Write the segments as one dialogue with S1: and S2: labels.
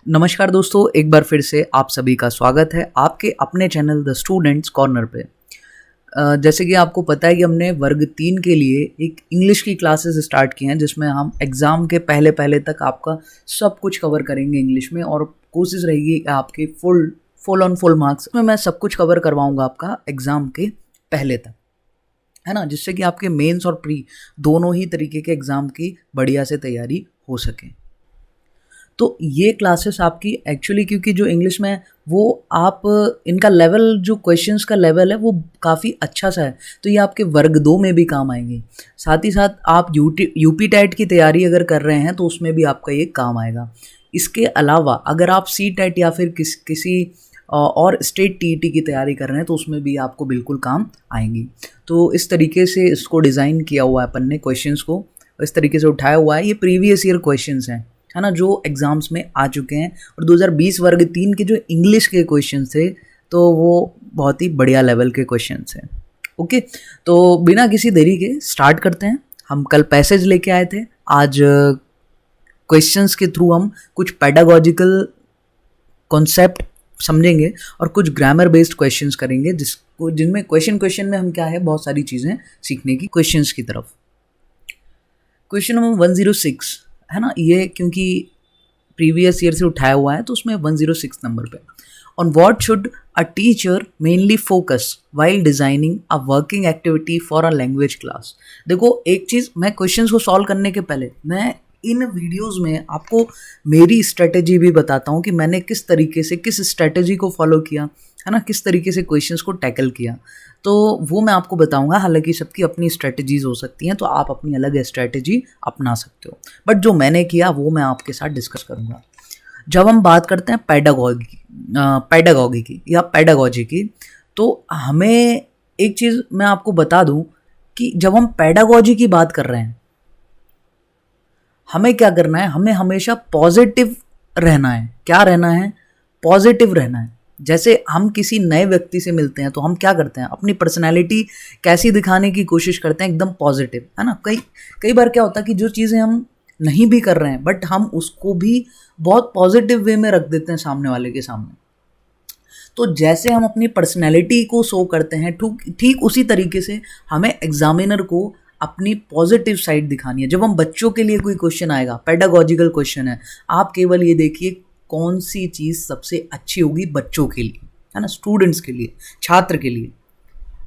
S1: नमस्कार दोस्तों, एक बार फिर से आप सभी का स्वागत है आपके अपने चैनल द स्टूडेंट्स कॉर्नर पे। जैसे कि आपको पता है कि हमने वर्ग 3 के लिए एक इंग्लिश की क्लासेस स्टार्ट की हैं, जिसमें हम एग्ज़ाम के पहले पहले तक आपका सब कुछ कवर करेंगे इंग्लिश में, और कोशिश रहेगी कि आपके फुल ऑन फुल मार्क्स में मैं सब कुछ कवर करवाऊँगा आपका एग्ज़ाम के पहले तक, है ना? जिससे कि आपके मेंस और प्री दोनों ही तरीके के एग्ज़ाम की बढ़िया से तैयारी हो सके। तो ये क्लासेस आपकी एक्चुअली, क्योंकि जो इंग्लिश में वो आप इनका लेवल, जो क्वेश्चंस का लेवल है वो काफ़ी अच्छा सा है, तो ये आपके वर्ग 2 में भी काम आएंगे। साथ ही साथ आप यूपी टेट की तैयारी अगर कर रहे हैं तो उसमें भी आपका ये काम आएगा। इसके अलावा अगर आप सी टेट या फिर किसी और स्टेट टीईटी की तैयारी कर रहे हैं तो उसमें भी आपको बिल्कुल काम आएंगी। तो इस तरीके से इसको डिज़ाइन किया हुआ है अपन ने, क्वेश्चंस को इस तरीके से उठाया हुआ है। ये प्रीवियस ईयर क्वेश्चंस हैं, है ना, जो एग्ज़ाम्स में आ चुके हैं। और 2020 वर्ग 3 के जो इंग्लिश के क्वेश्चन थे तो वो बहुत ही बढ़िया लेवल के क्वेश्चन हैं। ओके, तो बिना किसी देरी के स्टार्ट करते हैं। हम कल पैसेज लेके आए थे, आज क्वेश्चंस के थ्रू हम कुछ पेडागॉजिकल कॉन्सेप्ट समझेंगे और कुछ ग्रामर बेस्ड क्वेश्चंस करेंगे, जिनमें क्वेश्चन में हम क्या है, बहुत सारी चीज़ें सीखने की क्वेश्चंस की तरफ। क्वेश्चन नंबर 106 है ना, ये क्योंकि प्रीवियस ईयर से उठाया हुआ है तो उसमें 106 नंबर पे। On what should a teacher mainly focus while designing a working activity for a language class. देखो, एक चीज़, मैं क्वेश्चंस को सॉल्व करने के पहले मैं इन वीडियोस में आपको मेरी स्ट्रेटेजी भी बताता हूँ कि मैंने किस तरीके से, किस स्ट्रेटेजी को फॉलो किया, है ना, किस तरीके से क्वेश्चंस को टैकल किया, तो वो मैं आपको बताऊंगा। हालांकि सबकी अपनी स्ट्रेटजीज हो सकती हैं, तो आप अपनी अलग स्ट्रेटजी अपना सकते हो, बट जो मैंने किया वो मैं आपके साथ डिस्कस करूंगा। जब हम बात करते हैं पेडागॉगी की या पेडागॉजी की, तो हमें एक चीज़ मैं आपको बता दूं कि जब हम पेडागॉजी की बात कर रहे हैं, हमें क्या करना है, हमें हमेशा पॉजिटिव रहना है। क्या रहना है? पॉजिटिव रहना है। जैसे हम किसी नए व्यक्ति से मिलते हैं तो हम क्या करते हैं, अपनी पर्सनैलिटी कैसी दिखाने की कोशिश करते हैं, एकदम पॉजिटिव, है ना। कई बार क्या होता है कि जो चीज़ें हम नहीं भी कर रहे हैं बट हम उसको भी बहुत पॉजिटिव वे में रख देते हैं सामने वाले के सामने। तो जैसे हम अपनी पर्सनैलिटी को शो करते हैं, ठीक उसी तरीके से हमें एग्जामिनर को अपनी पॉजिटिव साइड दिखानी है। जब हम बच्चों के लिए कोई क्वेश्चन आएगा, पेडागॉजिकल क्वेश्चन है, आप केवल ये देखिए कौन सी चीज़ सबसे अच्छी होगी बच्चों के लिए, है ना, स्टूडेंट्स के लिए, छात्र के लिए।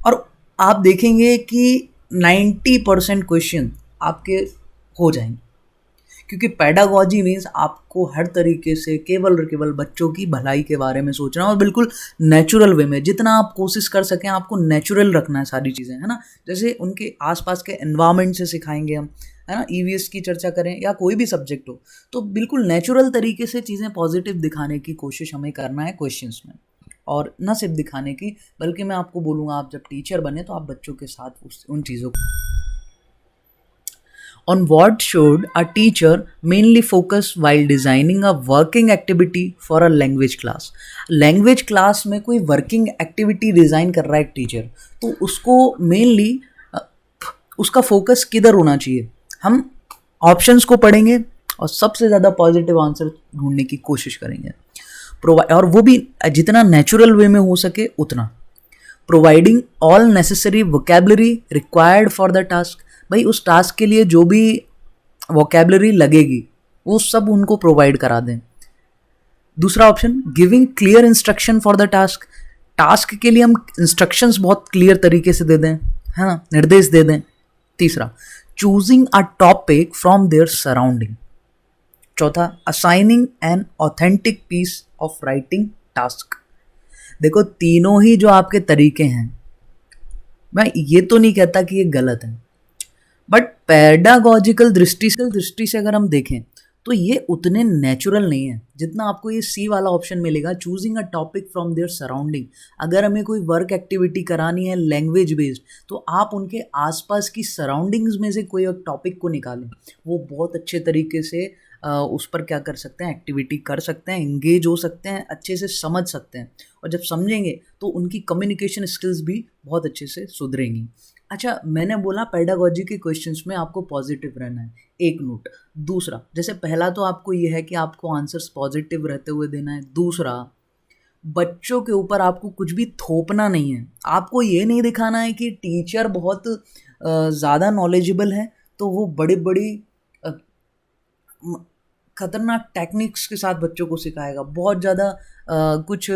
S1: और आप देखेंगे कि 90% क्वेश्चन आपके हो जाएंगे, क्योंकि पेडागॉजी मीन्स आपको हर तरीके से केवल और केवल बच्चों की भलाई के बारे में सोचना, और बिल्कुल नेचुरल वे में, जितना आप कोशिश कर सकें आपको नेचुरल रखना है सारी चीज़ें, है ना। जैसे उनके आसपास के एनवायरनमेंट से सिखाएंगे हम, है ना, ईवीएस की चर्चा करें या कोई भी सब्जेक्ट हो, तो बिल्कुल नेचुरल तरीके से चीज़ें पॉजिटिव दिखाने की कोशिश हमें करना है क्वेश्चंस में। और न सिर्फ दिखाने की, बल्कि मैं आपको बोलूँगा, आप जब टीचर बने तो आप बच्चों के साथ उन चीज़ों को। On what should a teacher mainly focus while designing a working activity for a language class? Language class में कोई वर्किंग एक्टिविटी डिज़ाइन कर रहा है एक टीचर, तो उसको मेनली उसका फोकस किधर होना चाहिए? हम ऑप्शंस को पढ़ेंगे और सबसे ज़्यादा पॉजिटिव आंसर ढूंढने की कोशिश करेंगे, और वो भी जितना नेचुरल वे में हो सके उतना। Providing all necessary vocabulary required for the task. भाई, उस टास्क के लिए जो भी वोकेबलरी लगेगी वो सब उनको प्रोवाइड करा दें। दूसरा option, giving clear instruction for the task. Task के लिए हम इंस्ट्रक्शंस बहुत क्लियर तरीके से दे दें, है ना, निर्देश दे दें। तीसरा, choosing a topic from their surrounding. चौथा, assigning an authentic piece of writing task. देखो, तीनों ही जो आपके तरीके हैं, मैं ये तो नहीं कहता कि ये गलत है, बट पेडागॉजिकल दृष्टि से अगर हम देखें तो ये उतने नेचुरल नहीं है जितना आपको ये सी वाला ऑप्शन मिलेगा, choosing a topic from their surrounding. अगर हमें कोई वर्क एक्टिविटी करानी है लैंग्वेज बेस्ड, तो आप उनके आसपास की सराउंडिंग्स में से कोई एक टॉपिक को निकालें, वो बहुत अच्छे तरीके से उस पर क्या कर सकते हैं, एक्टिविटी कर सकते हैं, इंगेज हो सकते हैं, अच्छे से समझ सकते हैं। और जब समझेंगे तो उनकी कम्युनिकेशन स्किल्स भी बहुत अच्छे से सुधरेंगी। अच्छा, मैंने बोला पेडागोजी के क्वेश्चंस में आपको पॉजिटिव रहना है, एक नोट। दूसरा, जैसे पहला तो आपको ये है कि आपको आंसर्स पॉजिटिव रहते हुए देना है। दूसरा, बच्चों के ऊपर आपको कुछ भी थोपना नहीं है। आपको ये नहीं दिखाना है कि टीचर बहुत ज़्यादा नॉलेजेबल है तो वो बड़ी-बड़ी अ, म खतरनाक टेक्निक्स के साथ बच्चों को सिखाएगा। बहुत ज़्यादा कुछ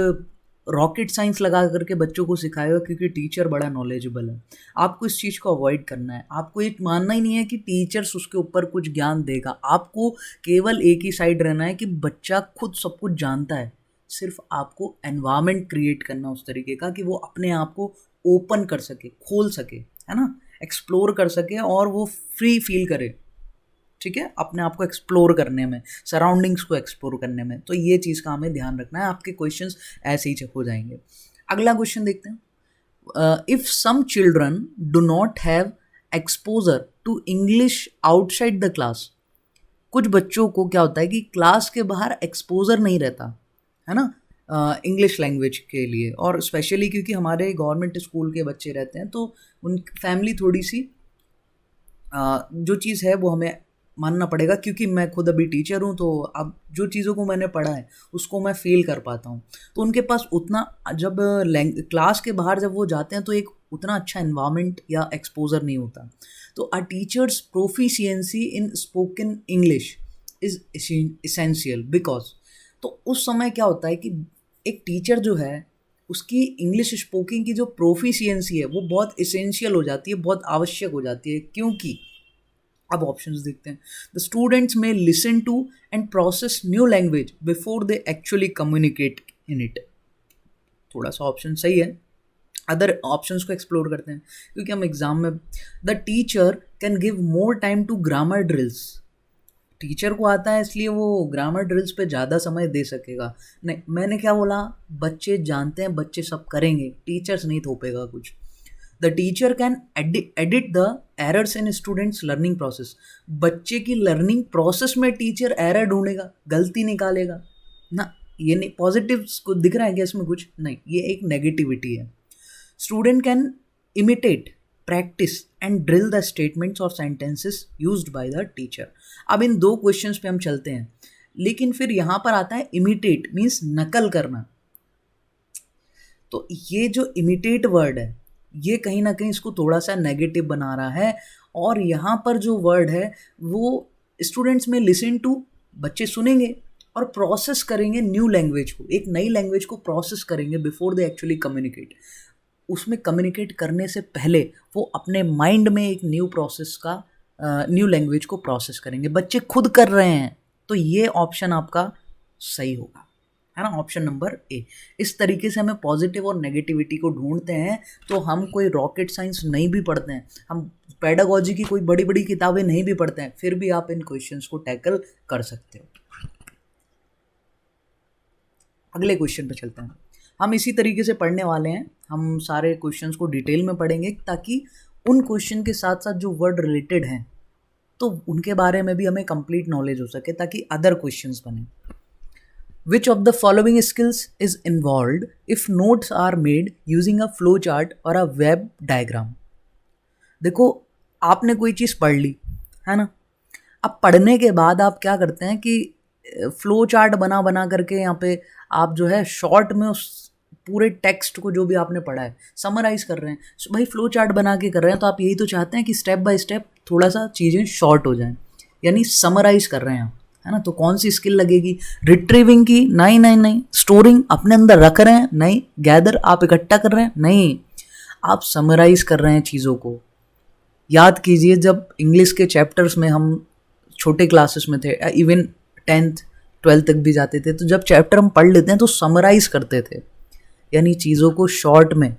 S1: रॉकेट साइंस लगा कर के बच्चों को सिखाएगा क्योंकि टीचर बड़ा नॉलेजेबल है। आपको इस चीज़ को अवॉइड करना है। आपको ये मानना ही नहीं है कि टीचर्स उसके ऊपर कुछ ज्ञान देगा। आपको केवल एक ही साइड रहना है कि बच्चा खुद सब कुछ जानता है। सिर्फ़ आपको एनवायरनमेंट क्रिएट करना उस तरीके का कि वो अपने आप को ओपन कर सके, खोल सके, है ना? एक्सप्लोर कर सके और वो फ्री फ़ील करे। ठीक है, अपने आप को एक्सप्लोर करने में, सराउंडिंग्स को एक्सप्लोर करने में। तो ये चीज़ का हमें ध्यान रखना है। आपके क्वेश्चंस ऐसे ही हो जाएंगे। अगला क्वेश्चन देखते हैं। If some children do not have exposure to English outside the class, कुछ बच्चों को क्या होता है कि क्लास के बाहर एक्सपोजर नहीं रहता, है ना, इंग्लिश लैंग्वेज के लिए। और स्पेशली क्योंकि हमारे गवर्नमेंट स्कूल के बच्चे रहते हैं तो उन फैमिली थोड़ी सी जो चीज़ है वो हमें मानना पड़ेगा, क्योंकि मैं खुद अभी टीचर हूँ तो अब जो चीज़ों को मैंने पढ़ा है उसको मैं फ़ील कर पाता हूँ। तो उनके पास उतना, जब क्लास के बाहर जब वो जाते हैं तो एक उतना अच्छा एनवायरनमेंट या एक्सपोजर नहीं होता। तो a teacher's proficiency in spoken English is essential because, तो उस समय क्या होता है कि एक टीचर जो है उसकी इंग्लिश स्पोकिंग की जो प्रोफिशिएंसी है वो बहुत इसेंशियल हो जाती है, बहुत आवश्यक हो जाती है। क्योंकि अब ऑप्शंस देखते हैं। The students may listen to and process new language before they actually communicate in it. थोड़ा सा ऑप्शन सही है, अदर ऑप्शंस को एक्सप्लोर करते हैं। क्योंकि हम एग्जाम में, the teacher can give more time to grammar drills, teacher को आता है इसलिए वो ग्रामर ड्रिल्स पे ज़्यादा समय दे सकेगा। नहीं, मैंने क्या बोला, बच्चे जानते हैं, बच्चे सब करेंगे, टीचर्स नहीं थोपेगा कुछ। The teacher can edit the errors in students learning process, बच्चे की लर्निंग प्रोसेस में टीचर एरर ढूंढेगा, गलती निकालेगा ना। ये नहीं, पॉजिटिव को दिख रहा है क्या इसमें कुछ? नहीं, ये एक नेगेटिविटी है। Student can imitate, practice and drill the statements और sentences used by the teacher. अब इन दो क्वेश्चंस पे हम चलते हैं, लेकिन फिर यहाँ पर आता है इमिटेट मीन्स नकल करना। तो ये जो इमिटेट वर्ड है ये कहीं ना कहीं इसको थोड़ा सा नेगेटिव बना रहा है। और यहाँ पर जो वर्ड है वो स्टूडेंट्स में लिसन टू, बच्चे सुनेंगे और प्रोसेस करेंगे न्यू लैंग्वेज को, एक नई लैंग्वेज को प्रोसेस करेंगे बिफोर दे एक्चुअली कम्युनिकेट। उसमें कम्युनिकेट करने से पहले वो अपने माइंड में एक न्यू प्रोसेस का, न्यू लैंग्वेज को प्रोसेस करेंगे। बच्चे खुद कर रहे हैं, तो ये ऑप्शन आपका सही होगा, है ना, ऑप्शन नंबर ए। इस तरीके से हमें पॉजिटिव और नेगेटिविटी को ढूंढते हैं। तो हम कोई रॉकेट साइंस नहीं भी पढ़ते हैं, हम पेडागोजी की कोई बड़ी बड़ी किताबें नहीं भी पढ़ते हैं, फिर भी आप इन क्वेश्चंस को टैकल कर सकते हो। अगले क्वेश्चन पे चलते हैं। हम इसी तरीके से पढ़ने वाले हैं, हम सारे क्वेश्चंस को डिटेल में पढ़ेंगे ताकि उन क्वेश्चन के साथ साथ जो वर्ड रिलेटेड हैं तो उनके बारे में भी हमें कंप्लीट नॉलेज हो सके ताकि अदर क्वेश्चंस बने। Which of the following skills is involved if notes are made using a flow chart or a web diagram? देखो, आपने कोई चीज़ पढ़ ली, है ना। अब पढ़ने के बाद आप क्या करते हैं कि फ्लो चार्ट बना बना करके यहाँ पे आप जो है शॉर्ट में उस पूरे टेक्स्ट को जो भी आपने पढ़ा है समराइज़ कर रहे हैं। भाई फ्लो चार्ट बना के कर रहे हैं तो आप यही तो चाहते हैं कि स्टेप बाय स्टेप थोड़ा सा चीज़ें शॉर्ट हो जाएं, यानी समराइज़ कर रहे हैं आप, है ना। तो कौन सी स्किल लगेगी? रिट्रीविंग की? नहीं नहीं नहीं। स्टोरिंग अपने अंदर रख रहे हैं? नहीं। गैदर आप इकट्ठा कर रहे हैं? नहीं, आप समराइज़ कर रहे हैं चीज़ों को। याद कीजिए, जब इंग्लिश के चैप्टर्स में हम छोटे क्लासेस में थे, इवन 10th 12th तक भी जाते थे, तो जब चैप्टर हम पढ़ लेते हैं तो समराइज़ करते थे, यानी चीज़ों को शॉर्ट में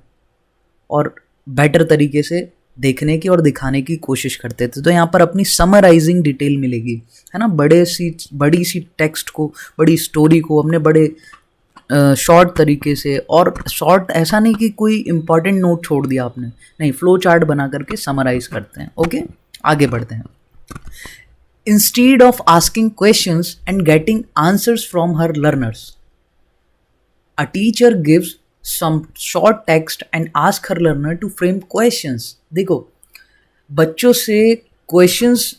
S1: और बेटर तरीके से देखने की और दिखाने की कोशिश करते थे। तो यहाँ पर अपनी समराइजिंग डिटेल मिलेगी, है ना। बड़ी सी टेक्स्ट को, बड़ी स्टोरी को हमने बड़े शॉर्ट तरीके से, और शॉर्ट ऐसा नहीं कि कोई इंपॉर्टेंट नोट छोड़ दिया आपने, नहीं, फ्लो चार्ट बना करके समराइज करते हैं। ओके, आगे बढ़ते हैं। Instead of asking questions and getting answers from her learners, a teacher gives some short text and ask her learner to frame questions. देखो, बच्चों से क्वेश्चंस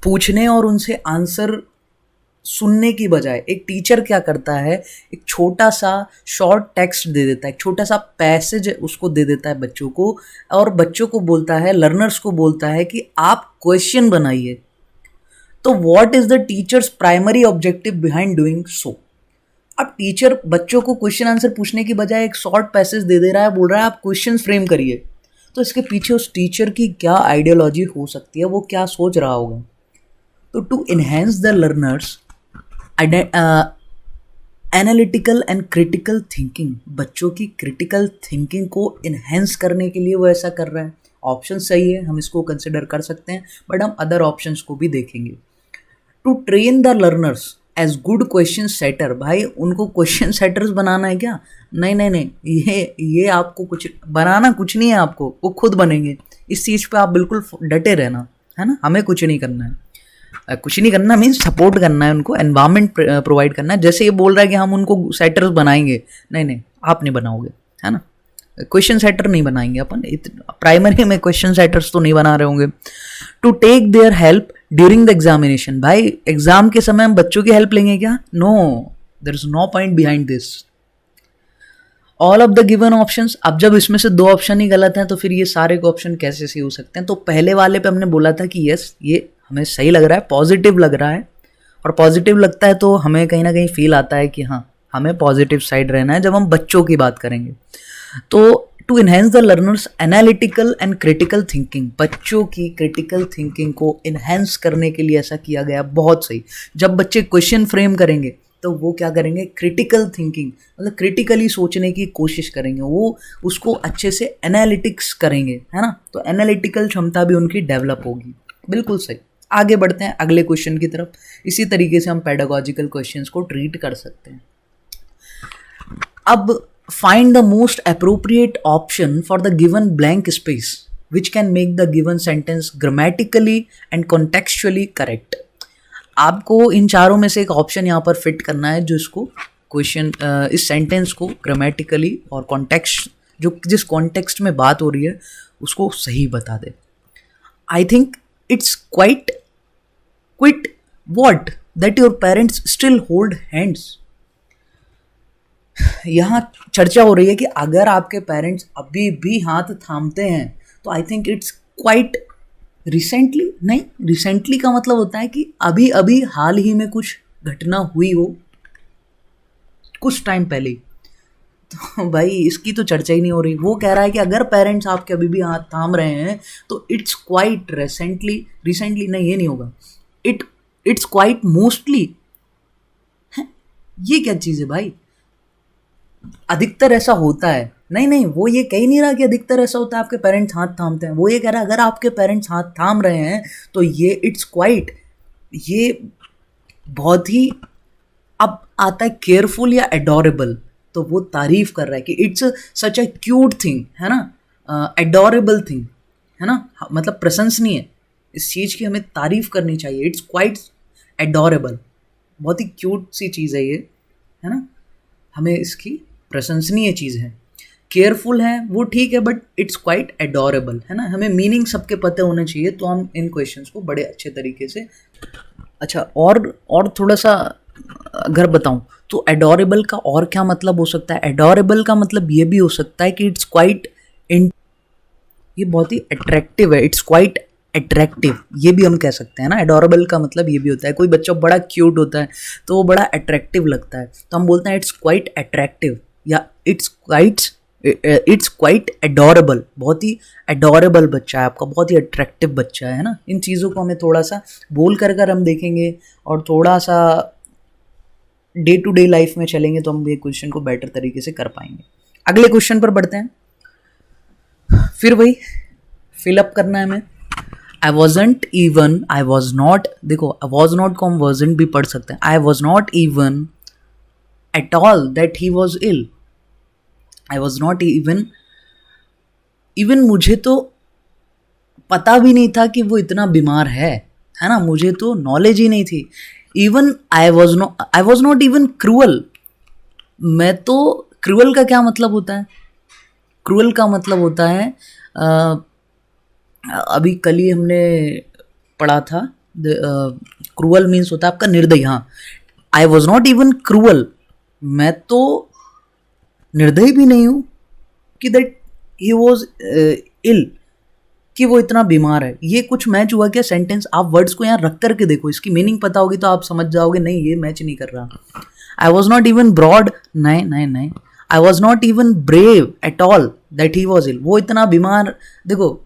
S1: पूछने और उनसे आंसर सुनने की बजाय एक टीचर क्या करता है, एक छोटा सा शॉर्ट टेक्स्ट दे देता है, एक छोटा सा पैसेज उसको दे देता है बच्चों को, और बच्चों को बोलता है, लर्नर्स को बोलता है कि आप क्वेश्चन बनाइए. तो what is the teachers primary objective behind doing so? अब टीचर बच्चों को क्वेश्चन आंसर पूछने की बजाय एक शॉर्ट पैसेज दे दे रहा है, बोल रहा है आप क्वेश्चन फ्रेम करिए. तो इसके पीछे उस टीचर की क्या आइडियोलॉजी हो सकती है, वो क्या सोच रहा होगा? तो to enhance the learners analytical and critical thinking, बच्चों की क्रिटिकल थिंकिंग को इन्हेंस करने के लिए वो ऐसा कर रहा है. ऑप्शन सही है, हम इसको कंसिडर कर सकते हैं, बट हम अदर ऑप्शंस को भी देखेंगे. To train the learners as good question setter, भाई उनको क्वेश्चन सेटर्स बनाना है क्या? नहीं नहीं नहीं, ये आपको कुछ बनाना कुछ नहीं है, आपको वो खुद बनेंगे. इस चीज़ पे आप बिल्कुल डटे रहना, है ना. हमें कुछ नहीं करना है, कुछ नहीं करना मीन्स सपोर्ट करना है, उनको एनवायरनमेंट प्रोवाइड करना है. जैसे ये बोल रहा है कि हम उनको सेटर्स बनाएंगे, नहीं नहीं, आप नहीं बनाओगे, है ना. क्वेश्चन सेटर नहीं बनाएंगे अपन, प्राइमरी में क्वेश्चन सेटर्स तो नहीं बना रहे होंगे. To take their help during the examination, भाई एग्जाम के समय हम बच्चों की हेल्प लेंगे क्या? No, there is no point behind this. All of the given options, अब जब इसमें से 2 ऑप्शन ही गलत हैं तो फिर ये सारे ऑप्शन कैसे सही हो सकते हैं? तो पहले वाले पे हमने बोला था कि यस, ये हमें सही लग रहा है, पॉजिटिव लग रहा है, और पॉजिटिव लगता है तो हमें कहीं ना कहीं फील आता है कि हाँ, हमें पॉजिटिव साइड रहना है जब हम बच्चों की बात करेंगे. तो to enhance the learners analytical and critical thinking, बच्चों की क्रिटिकल थिंकिंग को इन्हेंस करने के लिए ऐसा किया गया. बहुत सही. जब बच्चे क्वेश्चन फ्रेम करेंगे तो वो क्या करेंगे? क्रिटिकल थिंकिंग, मतलब क्रिटिकली सोचने की कोशिश करेंगे, वो उसको अच्छे से एनालिटिक्स करेंगे, है ना. तो एनालिटिकल क्षमता भी उनकी डेवलप होगी. बिल्कुल सही. आगे बढ़ते हैं अगले क्वेश्चन की तरफ. इसी तरीके से हम पेडागोजिकल क्वेश्चंस को ट्रीट कर सकते हैं. अब find the most appropriate option for the given blank space which can make the given sentence grammatically and contextually correct. आपको इन चारों में से एक ऑप्शन यहाँ पर फिट करना है जो इसको क्वेश्चन, इस सेंटेंस को ग्रामेटिकली और कॉन्टेक्स्ट, जो जिस कॉन्टेक्स्ट में बात हो रही है उसको सही बता दे. I think it's quite what that your parents still hold hands. यहाँ चर्चा हो रही है कि अगर आपके पेरेंट्स अभी भी हाथ थामते हैं तो आई थिंक इट्स क्वाइट रिसेंटली. नहीं, रिसेंटली का मतलब होता है कि अभी अभी हाल ही में कुछ घटना हुई हो, कुछ टाइम पहले. तो भाई इसकी तो चर्चा ही नहीं हो रही. वो कह रहा है कि अगर पेरेंट्स आपके अभी भी हाथ थाम रहे हैं तो इट्स क्वाइट रिसेंटली. नहीं, ये नहीं होगा. It's quite mostly. ये क्या चीज़ है भाई? अधिकतर ऐसा होता है. नहीं, वो ये कह नहीं रहा कि अधिकतर ऐसा होता है आपके पेरेंट्स हाथ थामते हैं. वो ये कह रहा है अगर आपके पेरेंट्स हाथ थाम रहे हैं तो ये इट्स क्वाइट, ये बहुत ही, अब आता है केयरफुल या एडोरेबल, तो वो तारीफ कर रहा है कि it's such a cute thing, है ना, एडोरेबल थिंग, है ना. मतलब प्रशंसनीय है, इस चीज़ की हमें तारीफ करनी चाहिए. इट्स क्वाइट एडोरेबल, बहुत ही क्यूट सी चीज़ है ये, है ना, हमें इसकी प्रशंसनीय चीज़ है. केयरफुल है वो ठीक है, बट इट्स क्वाइट एडोरेबल, है ना. हमें मीनिंग सबके पते होने चाहिए तो हम इन क्वेश्चंस को बड़े अच्छे तरीके से. अच्छा, और थोड़ा सा अगर बताऊं तो एडोरेबल का और क्या मतलब हो सकता है? एडोरेबल का मतलब ये भी हो सकता है कि इट्स क्वाइट, ये बहुत ही अट्रैक्टिव है. इट्स क्वाइट अट्रैक्टिव, ये भी हम कह सकते हैं ना. एडोरेबल का मतलब ये भी होता है, कोई बच्चा बड़ा क्यूट होता है तो वो बड़ा अट्रैक्टिव लगता है, तो हम बोलते हैं इट्स क्वाइट अट्रैक्टिव, या इट्स क्वाइट एडोरेबल. बहुत ही एडोरेबल बच्चा है आपका, बहुत ही अट्रैक्टिव बच्चा है ना. इन चीज़ों को हमें थोड़ा सा बोल कर हम देखेंगे और थोड़ा सा डे टू डे लाइफ में चलेंगे तो हम ये क्वेश्चन को बेटर तरीके से कर पाएंगे. अगले क्वेश्चन पर बढ़ते हैं. फिर वही फिलअप करना है हमें. आई वॉज नॉट, देखो आई वॉज नॉट को हम वर्जेंट भी पढ़ सकते हैं. I was not even at all that he was ill. I was not even मुझे तो पता भी नहीं था कि वो इतना बीमार है ना. मुझे तो नॉलेज ही नहीं थी. Even I was not even cruel, मैं तो क्रूअल का क्या मतलब होता है? क्रूअल का मतलब होता है अभी कल ही हमने पढ़ा था, क्रूअल मीन्स होता है आपका निर्दयी। हाँ, आई वॉज नॉट इवन क्रूअल, मैं तो निर्दयी भी नहीं हूँ कि दैट ही वॉज इल, कि वो इतना बीमार है। ये कुछ मैच हुआ क्या सेंटेंस? आप वर्ड्स को यहाँ रख करके देखो, इसकी मीनिंग पता होगी तो आप समझ जाओगे नहीं ये मैच नहीं कर रहा। I was not even broad, नहीं नहीं नहीं, I was not even brave at all that he was ill, वो इतना बीमार। देखो,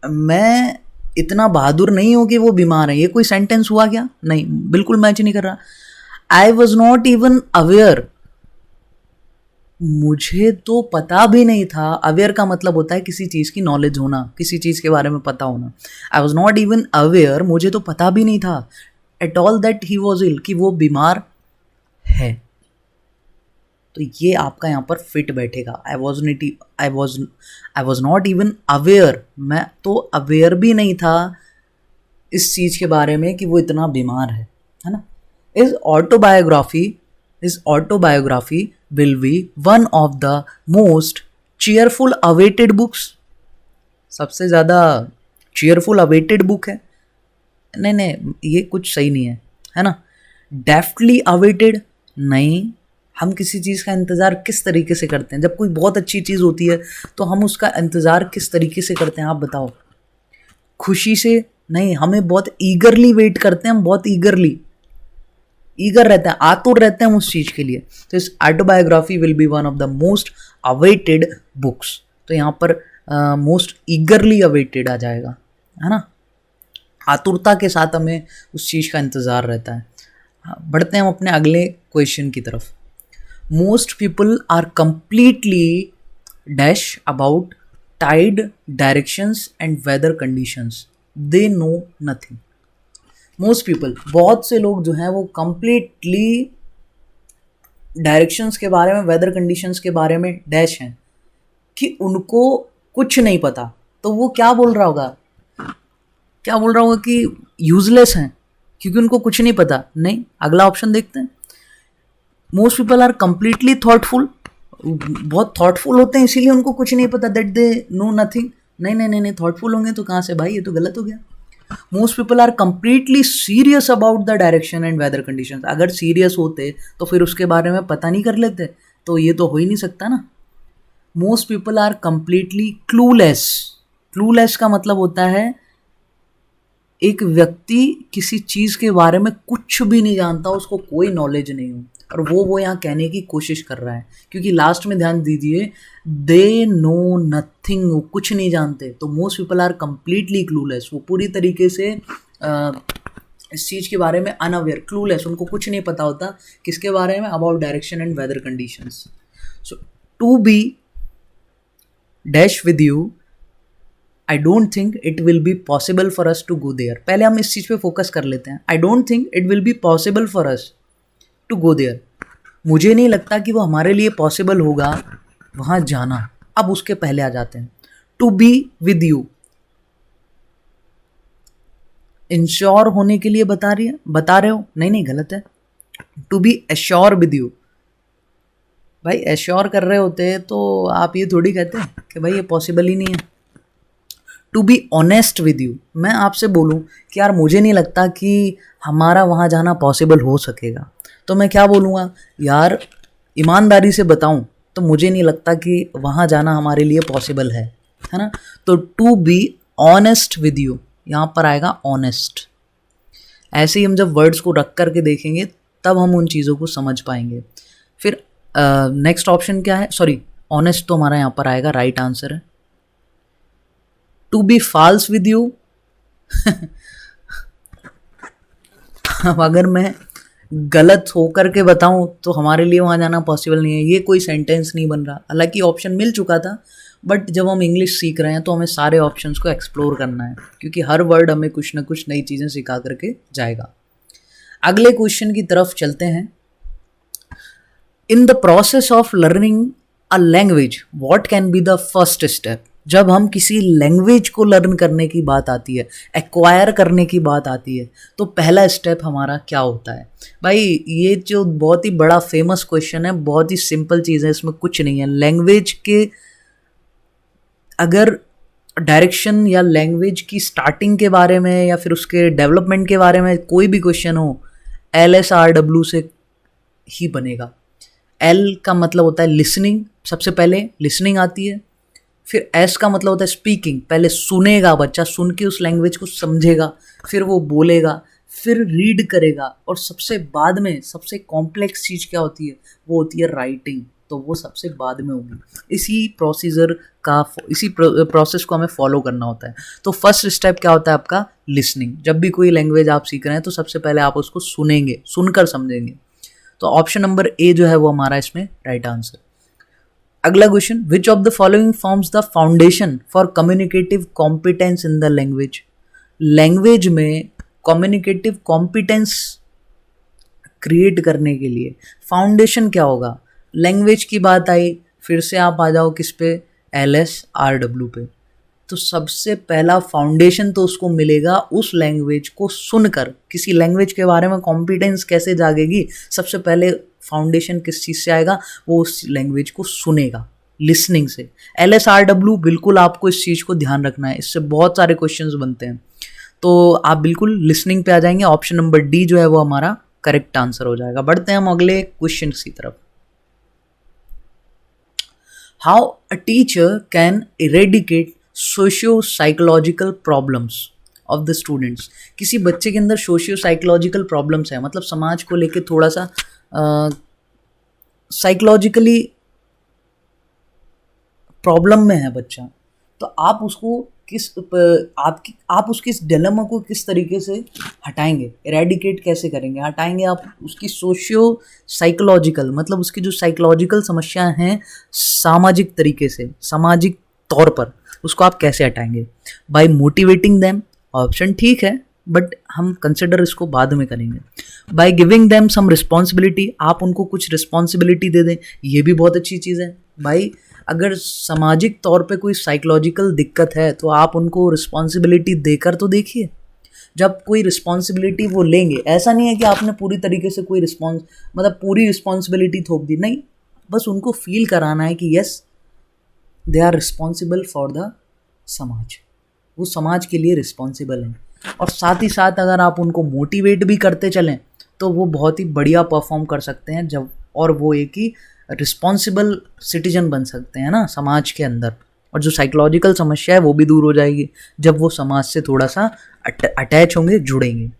S1: मैं इतना बहादुर नहीं हूँ कि वो बीमार है, ये कोई सेंटेंस हुआ क्या? नहीं, बिल्कुल मैच नहीं कर रहा। I was not even aware, मुझे तो पता भी नहीं था। अवेयर का मतलब होता है किसी चीज़ की नॉलेज होना, किसी चीज़ के बारे में पता होना। I was not even aware, मुझे तो पता भी नहीं था at all that he was ill, कि वो बीमार है। तो ये आपका यहाँ पर फिट बैठेगा। आई वॉज नॉट इवन अवेयर, मैं तो अवेयर भी नहीं था इस चीज़ के बारे में कि वो इतना बीमार है ना। इस autobiography will be one of the most cheerful awaited books, सबसे ज़्यादा cheerful awaited book है। नहीं, ये कुछ सही नहीं है ना। deftly awaited, नहीं, हम किसी चीज़ का इंतज़ार किस तरीके से करते हैं? जब कोई बहुत अच्छी चीज़ होती है तो हम उसका इंतज़ार किस तरीके से करते हैं, आप बताओ? खुशी से? नहीं, हमें बहुत ईगरली वेट करते हैं, हम बहुत ईगर रहते हैं, आतुर रहते हैं उस चीज़ के लिए। तो इस autobiography will be one of the most awaited books. तो यहाँ पर मोस्ट ईगरली अवेटेड आ जाएगा, है ना। आतुरता के साथ हमें उस चीज़ का इंतज़ार रहता है। बढ़ते हैं हम अपने अगले क्वेश्चन की तरफ। Most people are completely dash about tide, directions and weather conditions, they know nothing. Most people, बहुत से लोग जो हैं वो कंप्लीटली डायरेक्शंस के बारे में, वेदर कंडीशंस के बारे में डैश हैं, कि उनको कुछ नहीं पता। तो वो क्या बोल रहा होगा? कि यूजलेस हैं क्योंकि उनको कुछ नहीं पता। नहीं, अगला ऑप्शन देखते हैं। Most people are completely thoughtful, बहुत थॉटफुल होते हैं इसीलिए उनको कुछ नहीं पता, दैट दे नो नथिंग। नहीं, थॉटफुल होंगे तो कहाँ से भाई, ये तो गलत हो गया। Most people are completely serious about the direction and weather conditions, अगर सीरियस होते तो फिर उसके बारे में पता नहीं कर लेते, तो ये तो हो ही नहीं सकता ना। Most people are completely clueless का मतलब होता है एक व्यक्ति किसी चीज़ के बारे में कुछ भी नहीं जानता, उसको कोई नॉलेज नहीं हो, और वो यहाँ कहने की कोशिश कर रहा है, क्योंकि लास्ट में ध्यान दीजिए, दे नो नथिंग, वो कुछ नहीं जानते। तो most people are completely clueless, वो पूरी तरीके से इस चीज़ के बारे में अनअवेयर, क्लूलेस, उनको कुछ नहीं पता होता किसके बारे में, about direction and weather conditions. So to be dash with you, I don't think it will be possible for us to go there. पहले हम इस चीज़ पे फोकस कर लेते हैं। I don't think it will be possible for us to go there, मुझे नहीं लगता कि वो हमारे लिए पॉसिबल होगा वहाँ जाना। अब उसके पहले आ जाते हैं to be with you, ensure होने के लिए बता रहे हो? नहीं, गलत है। To be assure with you, भाई एश्योर कर रहे होते तो आप ये थोड़ी कहते हैं कि भाई ये पॉसिबल ही नहीं है। To be honest with you, मैं आपसे बोलूँ कि यार मुझे नहीं लगता कि हमारा वहाँ जाना पॉसिबल हो सकेगा, तो मैं क्या बोलूँगा? यार ईमानदारी से बताऊँ तो मुझे नहीं लगता कि वहाँ जाना हमारे लिए पॉसिबल है ना। तो to be honest with you, यहाँ पर आएगा ऑनेस्ट। ऐसे ही हम जब वर्ड्स को रख करके देखेंगे तब हम उन चीज़ों को समझ पाएंगे। फिर नेक्स्ट ऑप्शन क्या है? सॉरी, ऑनेस्ट तो हमारा यहाँ पर आएगा, राइट आंसर है। To be false with you, अब अगर मैं गलत होकर के बताऊं तो हमारे लिए वहाँ जाना पॉसिबल नहीं है, ये कोई सेंटेंस नहीं बन रहा। हालांकि ऑप्शन मिल चुका था, बट जब हम इंग्लिश सीख रहे हैं तो हमें सारे ऑप्शंस को एक्सप्लोर करना है, क्योंकि हर वर्ड हमें कुछ ना कुछ नई चीज़ें सिखा करके जाएगा। अगले क्वेश्चन की तरफ चलते हैं। In the process of learning a language, what can be the first step? जब हम किसी लैंग्वेज को लर्न करने की बात आती है, एक्वायर करने की बात आती है, तो पहला स्टेप हमारा क्या होता है? भाई ये जो बहुत ही बड़ा फेमस क्वेश्चन है, बहुत ही सिंपल चीज़ है, इसमें कुछ नहीं है। लैंग्वेज के अगर डायरेक्शन या लैंग्वेज की स्टार्टिंग के बारे में या फिर उसके डेवलपमेंट के बारे में कोई भी क्वेश्चन हो, LSRW से ही बनेगा। L का मतलब होता है लिसनिंग, सबसे पहले लिसनिंग आती है। फिर S का मतलब होता है स्पीकिंग, पहले सुनेगा बच्चा, सुन के उस लैंग्वेज को समझेगा, फिर वो बोलेगा, फिर रीड करेगा, और सबसे बाद में सबसे कॉम्प्लेक्स चीज़ क्या होती है? वो होती है राइटिंग, तो वो सबसे बाद में होगी। इसी प्रोसेस को हमें फॉलो करना होता है। तो फर्स्ट स्टेप क्या होता है आपका? लिसनिंग। जब भी कोई लैंग्वेज आप सीख रहे हैं तो सबसे पहले आप उसको सुनेंगे, सुनकर समझेंगे। तो ऑप्शन नंबर ए जो है वो हमारा इसमें राइट आंसर। अगला question, which of the following forms the foundation for communicative competence in the language? Language में कम्युनिकेटिव कॉम्पिटेंस क्रिएट करने के लिए फाउंडेशन क्या होगा? लैंग्वेज की बात आई, फिर से आप आ जाओ किस पे? LSRW पे। तो सबसे पहला फाउंडेशन तो उसको मिलेगा उस लैंग्वेज को सुनकर। किसी लैंग्वेज के बारे में कॉम्पिटेंस कैसे जागेगी? सबसे पहले फाउंडेशन किस चीज़ से आएगा? वो उस लैंग्वेज को सुनेगा, लिसनिंग से। LSRW बिल्कुल आपको इस चीज़ को ध्यान रखना है, इससे बहुत सारे क्वेश्चंस बनते हैं। तो आप बिल्कुल लिसनिंग पे आ जाएंगे। ऑप्शन नंबर डी जो है वो हमारा करेक्ट आंसर हो जाएगा। बढ़ते हैं हम अगले क्वेश्चन की तरफ। How a teacher can eradicate socio psychological problems of the students? किसी बच्चे के अंदर सोशियो साइकोलॉजिकल प्रॉब्लम्स है, मतलब समाज को लेके थोड़ा सा साइकोलॉजिकली प्रॉब्लम में है बच्चा, तो आप उसको आप उसकी इस डिलेमा को किस तरीके से हटाएंगे? इरेडिकेट कैसे करेंगे? हटाएंगे आप उसकी सोशियो साइकोलॉजिकल, मतलब उसकी जो साइकोलॉजिकल समस्याएं हैं सामाजिक तरीके से, सामाजिक तौर पर उसको आप कैसे हटाएंगे? बाय मोटिवेटिंग देम, ऑप्शन ठीक है बट हम कंसिडर इसको बाद में करेंगे। By giving them some responsibility, आप उनको कुछ रिस्पॉन्सिबिलिटी दे दें, ये भी बहुत अच्छी चीज़ है। भाई अगर सामाजिक तौर पे कोई साइकोलॉजिकल दिक्कत है तो आप उनको रिस्पॉन्सिबिलिटी देकर तो देखिए। जब कोई रिस्पॉन्सिबिलिटी वो लेंगे, ऐसा नहीं है कि आपने पूरी तरीके से कोई मतलब पूरी रिस्पॉन्सिबिलिटी थोप दी, नहीं, बस उनको फील कराना है कि yes they are responsible for the समाज, वो समाज के लिए रिस्पॉन्सिबल हैं। और साथ ही साथ अगर आप उनको मोटिवेट भी करते चलें तो वो बहुत ही बढ़िया परफॉर्म कर सकते हैं जब, और वो एक ही रिस्पॉन्सिबल सिटीजन बन सकते हैं ना समाज के अंदर। और जो साइकोलॉजिकल समस्या है वो भी दूर हो जाएगी जब वो समाज से थोड़ा सा अटैच होंगे, जुड़ेंगे।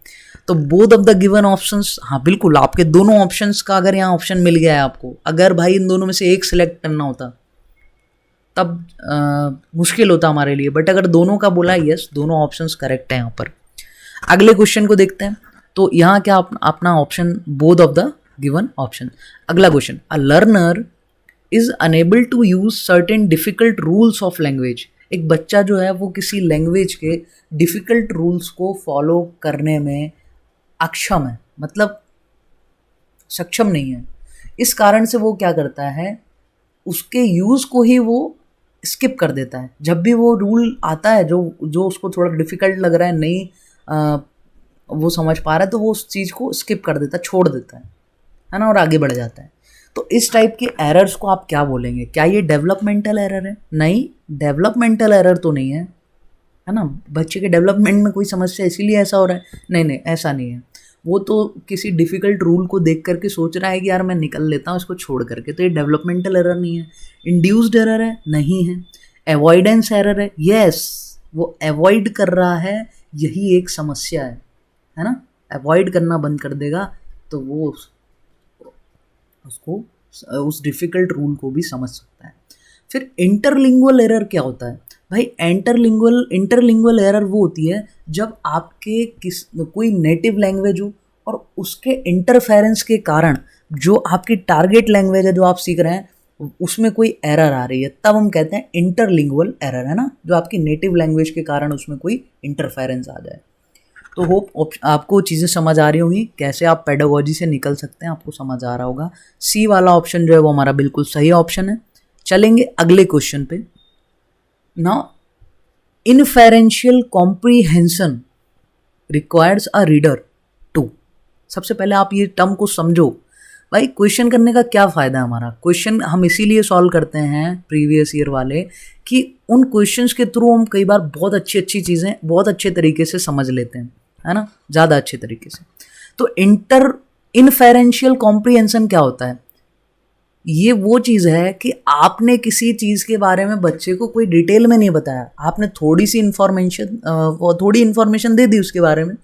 S1: तो both of the given options, हाँ बिल्कुल आपके दोनों ऑप्शंस का अगर यहाँ ऑप्शन मिल गया है आपको, अगर भाई इन दोनों में से एक सिलेक्ट करना होता तब मुश्किल होता हमारे लिए, बट अगर दोनों का बोला यस, दोनों ऑप्शंस करेक्ट है यहाँ पर। अगले क्वेश्चन को देखते हैं। तो यहाँ क्या अपना option both of the given option. अगला question, a learner is unable to use certain difficult rules of language. एक बच्चा जो है वो किसी लैंग्वेज के डिफिकल्ट रूल्स को फॉलो करने में अक्षम है, मतलब सक्षम नहीं है। इस कारण से वो क्या करता है, उसके यूज़ को ही वो स्किप कर देता है। जब भी वो रूल आता है जो उसको थोड़ा डिफिकल्ट लग रहा है, नहीं वो समझ पा रहा है, तो वो उस चीज़ को स्किप कर देता है, छोड़ देता है ना, और आगे बढ़ जाता है। तो इस टाइप के एरर्स को आप क्या बोलेंगे? क्या ये डेवलपमेंटल एरर है? नहीं, डेवलपमेंटल एरर तो नहीं है ना। बच्चे के डेवलपमेंट में कोई समस्या इसीलिए ऐसा हो रहा है? नहीं, ऐसा नहीं है। वो तो किसी डिफ़िकल्ट रूल को देख करके सोच रहा है कि यार मैं निकल लेता हूँ इसको छोड़ करके, तो ये डेवलपमेंटल एरर नहीं है। इंड्यूस्ड एरर है? नहीं है। अवॉइडेंस एरर है? यस, वो अवॉइड कर रहा है, यही एक समस्या है ना। अवॉइड करना बंद कर देगा तो वो उसको उस डिफ़िकल्ट रूल को भी समझ सकता है। फिर इंटरलिंगुअल एरर क्या होता है? भाई इंटरलिंगुअल एरर वो होती है जब आपके कोई नेटिव लैंग्वेज हो और उसके इंटरफेरेंस के कारण जो आपकी टारगेट लैंग्वेज है जो आप सीख रहे हैं उसमें कोई एरर आ रही है, तब हम कहते हैं इंटरलिंगुअल एरर, है ना। जो आपकी नेटिव लैंग्वेज के कारण उसमें कोई इंटरफेरेंस आ जाए। तो होप आपको चीज़ें समझ आ रही होंगी, कैसे आप पेडागोजी से निकल सकते हैं, आपको समझ आ रहा होगा। सी वाला ऑप्शन जो है वो हमारा बिल्कुल सही ऑप्शन है। चलेंगे अगले क्वेश्चन पे। Now inferential comprehension requires a reader to. सबसे पहले आप ये टर्म को समझो। भाई क्वेश्चन करने का क्या फ़ायदा है हमारा? क्वेश्चन हम इसीलिए सॉल्व करते हैं प्रीवियस ईयर वाले कि उन क्वेश्चंस के थ्रू हम कई बार बहुत अच्छी अच्छी चीज़ें बहुत अच्छे तरीके से समझ लेते हैं, है ना, ज़्यादा अच्छे तरीके से। तो इनफेरेंशियल कॉम्प्रीहेंशन क्या होता है? ये वो चीज़ है कि आपने किसी चीज़ के बारे में बच्चे को कोई डिटेल में नहीं बताया, आपने थोड़ी इन्फॉर्मेशन दे दी उसके बारे में,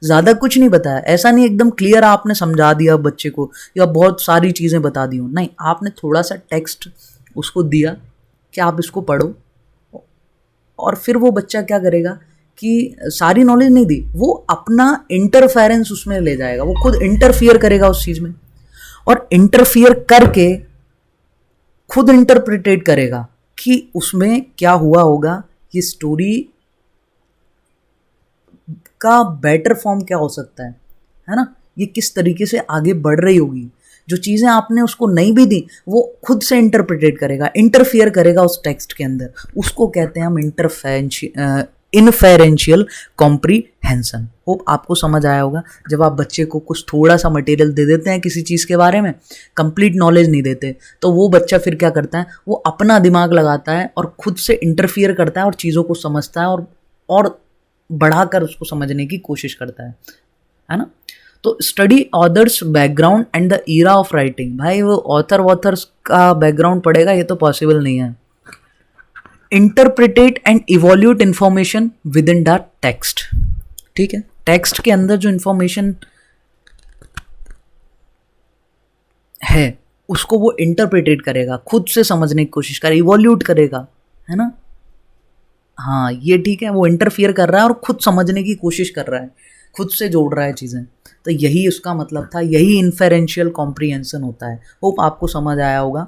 S1: ज़्यादा कुछ नहीं बताया। ऐसा नहीं एकदम क्लियर आपने समझा दिया बच्चे को या बहुत सारी चीज़ें बता दी हूँ, नहीं, आपने थोड़ा सा टेक्स्ट उसको दिया कि आप इसको पढ़ो, और फिर वो बच्चा क्या करेगा कि सारी नॉलेज नहीं दी, वो अपना इंटरफेरेंस उसमें ले जाएगा, वो खुद इंटरफियर करेगा उस चीज़ में, और इंटरफियर करके खुद इंटरप्रिटेट करेगा कि उसमें क्या हुआ होगा, ये स्टोरी का बेटर फॉर्म क्या हो सकता है ना, ये किस तरीके से आगे बढ़ रही होगी। जो चीज़ें आपने उसको नहीं भी दी वो खुद से इंटरप्रिटेट करेगा, इंटरफियर करेगा उस टेक्स्ट के अंदर, उसको कहते हैं हम इनफेरेंशियल कॉम्प्रीहेंशन। होप आपको समझ आया होगा। जब आप बच्चे को कुछ थोड़ा सा मटेरियल दे देते हैं किसी चीज़ के बारे में, कंप्लीट नॉलेज नहीं देते, तो वो बच्चा फिर क्या करता है, वो अपना दिमाग लगाता है और खुद से इंटरफियर करता है और चीज़ों को समझता है और बढ़ाकर उसको समझने की कोशिश करता है ना। तो study authors background and the era of writing. भाई वो ऑथर्स का बैकग्राउंड पढ़ेगा, ये तो पॉसिबल नहीं है। Interpret and evolute information with in the text. ठीक है, टेक्स्ट के अंदर जो इंफॉर्मेशन है उसको वो इंटरप्रिटेट करेगा, खुद से समझने की कोशिश करेगा, इवोल्यूट करेगा, है ना। हाँ ये ठीक है, वो इंटरफियर कर रहा है और खुद समझने की कोशिश कर रहा है, खुद से जोड़ रहा है चीज़ें। तो यही उसका मतलब था, यही इनफेरेंशियल कॉम्प्रीहेंशन होता है। होप आपको समझ आया होगा।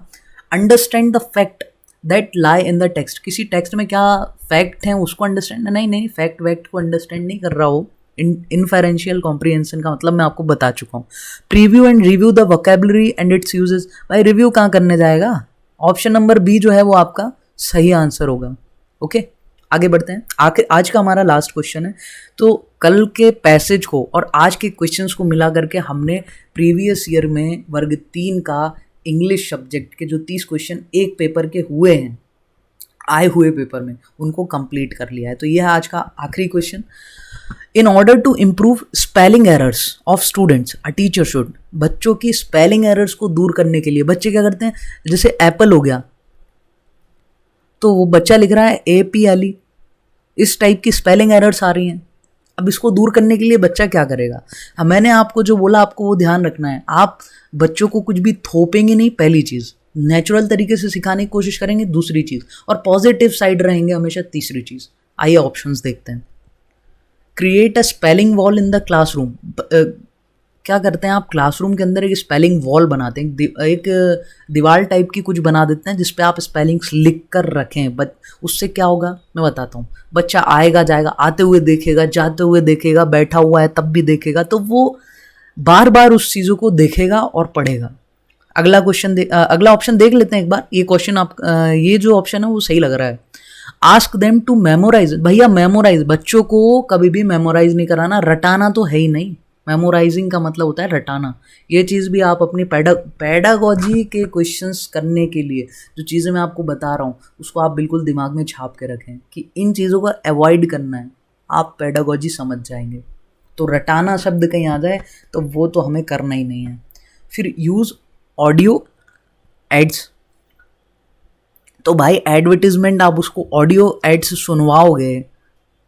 S1: Understand the fact that lie in the text. किसी टेक्स्ट में क्या फैक्ट है उसको अंडरस्टैंड, नहीं फैक्ट वैक्ट को अंडरस्टैंड नहीं कर रहा हो। इनफेरेंशियल कॉम्प्रीहेंशन का मतलब मैं आपको बता चुका हूँ। Preview and review the vocabulary and it's uses. भाई रिव्यू कहाँ करने जाएगा? ऑप्शन नंबर बी जो है वो आपका सही आंसर होगा। ओके आगे बढ़ते हैं। आखिर आज का हमारा लास्ट क्वेश्चन है। तो कल के पैसेज को और आज के क्वेश्चंस को मिला करके हमने प्रीवियस ईयर में वर्ग 3 का इंग्लिश सब्जेक्ट के जो 30 क्वेश्चन एक पेपर के हुए हैं, आए हुए पेपर में, उनको कंप्लीट कर लिया है। तो यह है आज का आखिरी question. In order to improve spelling errors of students a teacher should. बच्चों की स्पेलिंग एरर्स को दूर करने के लिए बच्चे क्या करते हैं, जैसे एप्पल हो गया तो वो बच्चा लिख रहा है APLE, इस टाइप की स्पेलिंग एरर्स आ रही हैं। अब इसको दूर करने के लिए बच्चा क्या करेगा? मैंने आपको जो बोला आपको वो ध्यान रखना है। आप बच्चों को कुछ भी थोपेंगे नहीं, पहली चीज़। नेचुरल तरीके से सिखाने की कोशिश करेंगे, दूसरी चीज़। और पॉजिटिव साइड रहेंगे हमेशा, तीसरी चीज़। आइए ऑप्शंस देखते हैं। Create a spelling wall in the classroom. क्या करते हैं आप, क्लासरूम के अंदर एक स्पेलिंग वॉल बनाते हैं, एक दीवार टाइप की कुछ बना देते हैं जिस पे आप स्पेलिंग्स लिख कर रखें। उससे क्या होगा मैं बताता हूँ। बच्चा आएगा जाएगा, आते हुए देखेगा, जाते हुए देखेगा, बैठा हुआ है तब भी देखेगा, तो वो बार बार उस चीज़ों को देखेगा और पढ़ेगा। अगला ऑप्शन देख लेते हैं एक बार। ये क्वेश्चन ये जो ऑप्शन है वो सही लग रहा है। Ask them to memorise. भैया मेमोराइज, बच्चों को कभी भी मेमोराइज नहीं कराना, रटाना तो है ही नहीं। मेमोराइजिंग का मतलब होता है रटाना। ये चीज़ भी आप अपनी पैडागोजी के क्वेश्चंस करने के लिए जो चीज़ें मैं आपको बता रहा हूँ उसको आप बिल्कुल दिमाग में छाप के रखें कि इन चीज़ों को अवॉइड करना है, आप पैडागोजी समझ जाएंगे। तो रटाना शब्द कहीं आ जाए तो वो तो हमें करना ही नहीं है। फिर यूज़ ऑडियो एड्स। तो भाई एडवर्टीजमेंट आप उसको ऑडियो एड्स सुनवाओगे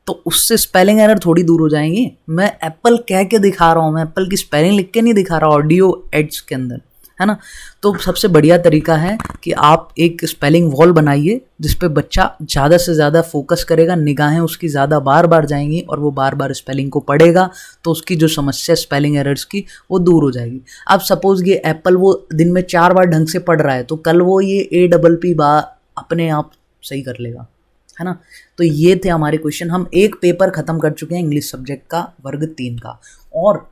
S1: तो उससे स्पेलिंग एरर थोड़ी दूर हो जाएंगी। मैं एप्पल कह के दिखा रहा हूँ, मैं एप्पल की स्पेलिंग लिख के नहीं दिखा रहा ऑडियो एड्स के अंदर, है ना। तो सबसे बढ़िया तरीका है कि आप एक स्पेलिंग वॉल बनाइए जिस पे बच्चा ज़्यादा से ज़्यादा फोकस करेगा, निगाहें उसकी ज़्यादा बार बार जाएंगी और वो बार बार स्पेलिंग को पढ़ेगा, तो उसकी जो समस्या स्पेलिंग एरर्स की वो दूर हो जाएगी। अब सपोज़ ये एप्पल वो दिन में 4 बार ढंग से पढ़ रहा है तो कल वो ये APP अपने आप सही कर लेगा, है ना। तो ये थे हमारे क्वेश्चन। हम एक पेपर ख़त्म कर चुके हैं इंग्लिश सब्जेक्ट का, वर्ग 3 का, और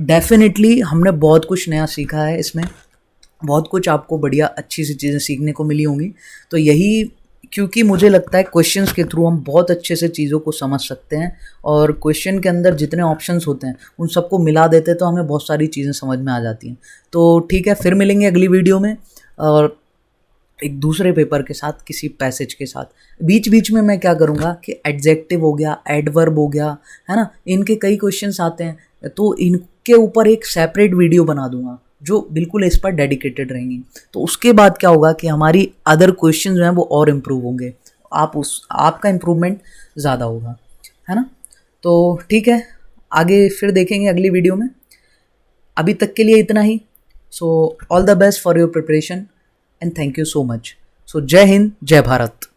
S1: डेफिनेटली हमने बहुत कुछ नया सीखा है इसमें, बहुत कुछ आपको बढ़िया अच्छी सी चीज़ें सीखने को मिली होंगी। तो यही क्योंकि मुझे लगता है क्वेश्चंस के थ्रू हम बहुत अच्छे से चीज़ों को समझ सकते हैं, और क्वेश्चन के अंदर जितने ऑप्शंस होते हैं उन सबको मिला देते तो हमें बहुत सारी चीज़ें समझ में आ जाती हैं। तो ठीक है, फिर मिलेंगे अगली वीडियो में और एक दूसरे पेपर के साथ, किसी पैसेज के साथ। बीच बीच में मैं क्या करूँगा कि एडजेक्टिव हो गया, एडवर्ब हो गया, है ना, इनके कई क्वेश्चंस आते हैं तो इनके ऊपर एक सेपरेट वीडियो बना दूंगा जो बिल्कुल इस पर डेडिकेटेड रहेंगी। तो उसके बाद क्या होगा कि हमारी अदर क्वेश्चन जो हैं वो और इम्प्रूव होंगे, आपका इम्प्रूवमेंट ज़्यादा होगा, है ना। तो ठीक है, आगे फिर देखेंगे अगली वीडियो में। अभी तक के लिए इतना ही। So all the best for your preparation and thank you so much. So जय हिंद, जय भारत।